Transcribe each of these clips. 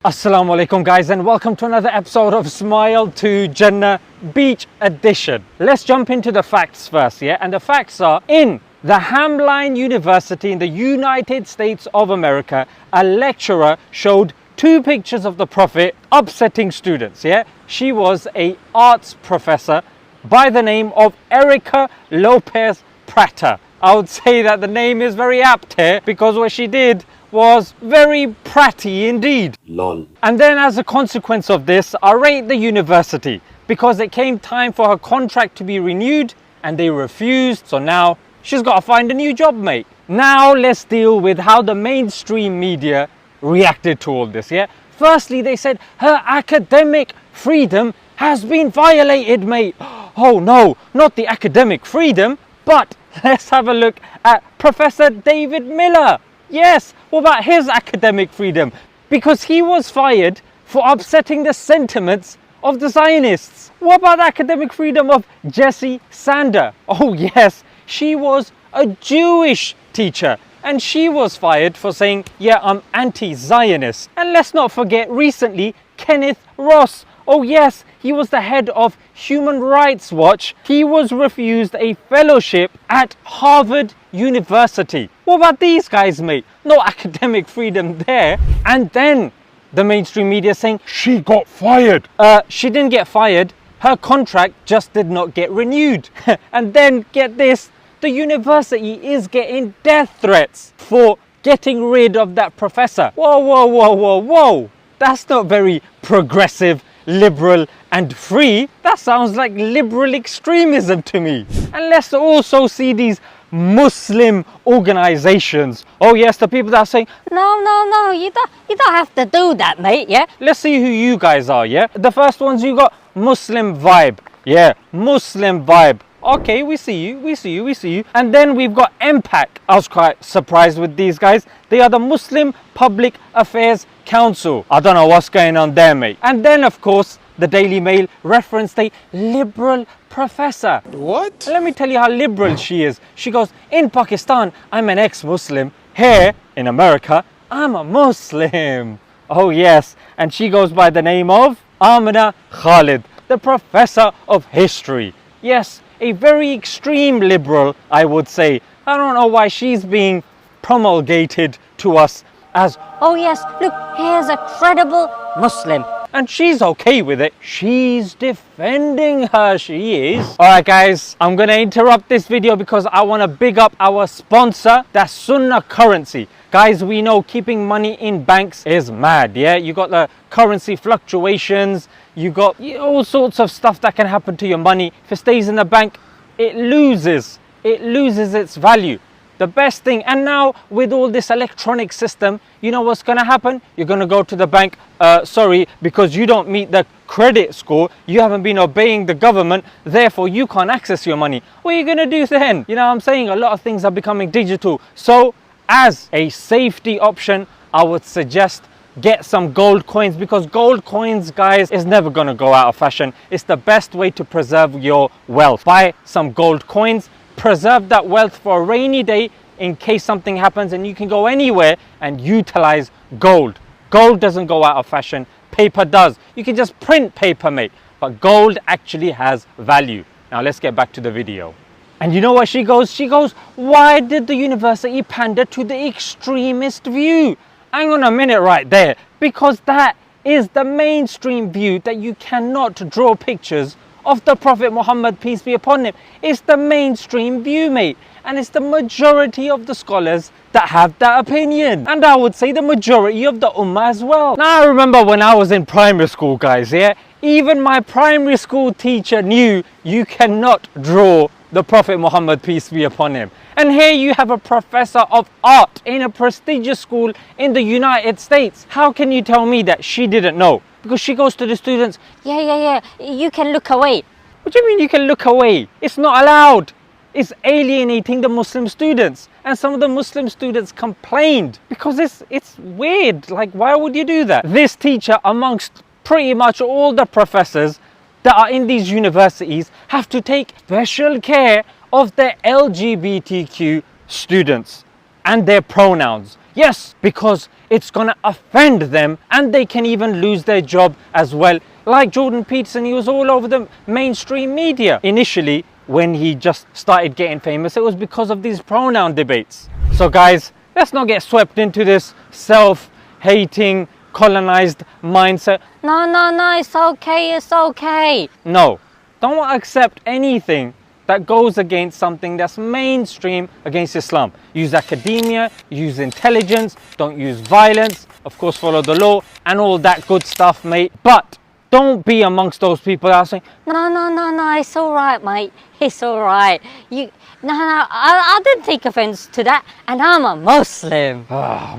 Assalamu alaikum guys, and welcome to another episode of Smile to Jannah Beach Edition. Let's jump into the facts first, yeah? And the facts are, in the Hamline University in the United States of America, a lecturer showed two pictures of the Prophet upsetting students, yeah? She was an arts professor by the name of Erica Lopez Prater. I would say that the name is very apt here because what she did was very pratty indeed. Lol. And then as a consequence of this, I rate the university because it came time for her contract to be renewed and they refused. So now she's got to find a new job, mate. Now let's deal with how the mainstream media reacted to all this, yeah? Firstly, they said her academic freedom has been violated, mate. Oh no, not the academic freedom, but let's have a look at Professor David Miller. Yes, what about his academic freedom? Because he was fired for upsetting the sentiments of the Zionists. What about the academic freedom of Jessie Sander? Oh yes, she was a Jewish teacher and she was fired for saying, yeah, I'm anti-Zionist. And let's not forget recently, Kenneth Ross. Oh yes, he was the head of Human Rights Watch. He was refused a fellowship at Harvard University. What about these guys, mate? No academic freedom there. And then the mainstream media saying She got fired. she didn't get fired. Her contract just did not get renewed. And then get this, the university is getting death threats for getting rid of that professor. Whoa, whoa, whoa, whoa, whoa. That's not very progressive, liberal and free. That sounds like liberal extremism to me. And let's also see these Muslim organizations. Oh yes, the people that are saying, No, you don't have to do that, mate, yeah? let's see who you guys are, yeah? The first ones, you got Muslim Vibe. Yeah, Muslim Vibe. Okay, we see you. And then we've got MPAC. I was quite surprised with these guys. They are the Muslim Public Affairs Council. I don't know what's going on there, mate. And then, of course, the Daily Mail referenced a liberal professor. What? Let me tell you how liberal she is. She goes, in Pakistan, I'm an ex-Muslim. Here, in America, I'm a Muslim. Oh yes, and she goes by the name of Amina Khalid, the professor of history. Yes, a very extreme liberal, I would say. I don't know why she's being promulgated to us as, Oh yes, look, here's a credible Muslim. and she's okay with it. She's defending her, she is. All right, guys, I'm gonna interrupt this video because I wanna big up our sponsor, that's Sunnah Currency. Guys, we know keeping money in banks is mad, yeah? You got the currency fluctuations, you got all sorts of stuff that can happen to your money. If it stays in the bank, it loses its value. The best thing, and now with all this electronic system, you know what's going to happen? You're going to go to the bank, sorry, because you don't meet the credit score, you haven't been obeying the government, therefore you can't access your money. What are you going to do then? You know what I'm saying? A lot of things are becoming digital. So as a safety option, I would suggest get some gold coins, because gold coins, guys, is never going to go out of fashion. It's the best way to preserve your wealth. Buy some gold coins. Preserve that wealth for a rainy day in case something happens, and you can go anywhere and utilize gold. Gold doesn't go out of fashion, paper does. You can just print paper, mate, but gold actually has value. Now let's get back to the video. And you know what she goes? She goes, why did the university pander to the extremist view? Hang on a minute right there, because that is the mainstream view, that you cannot draw pictures of the Prophet Muhammad, peace be upon him. It's the mainstream view, mate. And it's the majority of the scholars that have that opinion. And I would say the majority of the ummah as well. Now I remember when I was in primary school, guys, yeah? Even my primary school teacher knew you cannot draw the Prophet Muhammad, peace be upon him. And here you have a professor of art in a prestigious school in the United States. How can you tell me that she didn't know? Because she goes to the students, Yeah, you can look away. what do you mean you can look away? It's not allowed. It's alienating the Muslim students. And some of the Muslim students complained because it's weird. Like, why would you do that? This teacher, amongst pretty much all the professors that are in these universities, have to take special care of their LGBTQ students and their pronouns. Yes, because it's going to offend them and they can even lose their job as well. Like Jordan Peterson, he was all over the mainstream media. Initially, when he just started getting famous, it was because of these pronoun debates. So guys, let's not get swept into this self-hating, colonized mindset. No, it's okay, it's okay. No, don't accept anything that goes against something that's mainstream against Islam. Use academia, use intelligence, don't use violence, of course follow the law and all that good stuff, mate. But don't be amongst those people that are saying, No, it's all right, mate. It's all right. I didn't take offense to that, and I'm a Muslim.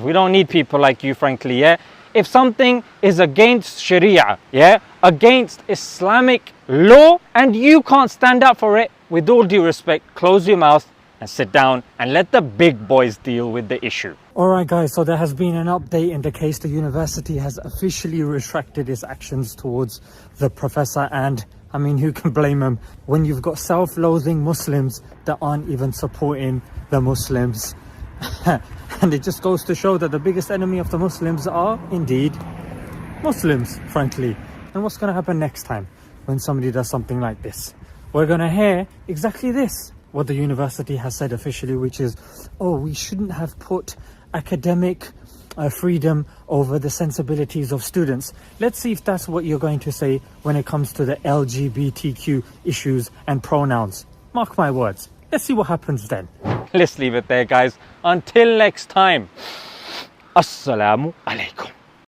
we don't need people like you, frankly, yeah? If something is against Sharia, yeah, against Islamic law, and you can't stand up for it, with all due respect, close your mouth and sit down and let the big boys deal with the issue. Alright guys, so there has been an update in the case. The university has officially retracted its actions towards the professor, and I mean, who can blame him when you've got self-loathing Muslims that aren't even supporting the Muslims. And it just goes to show that the biggest enemy of the Muslims are indeed Muslims, frankly. And what's going to happen next time when somebody does something like this? We're going to hear exactly this, what the university has said officially, which is, oh, we shouldn't have put academic freedom over the sensibilities of students. Let's see if that's what you're going to say when it comes to the LGBTQ issues and pronouns. Mark my words. Let's see what happens then. Let's leave it there, guys. Until next time. Assalamu alaikum.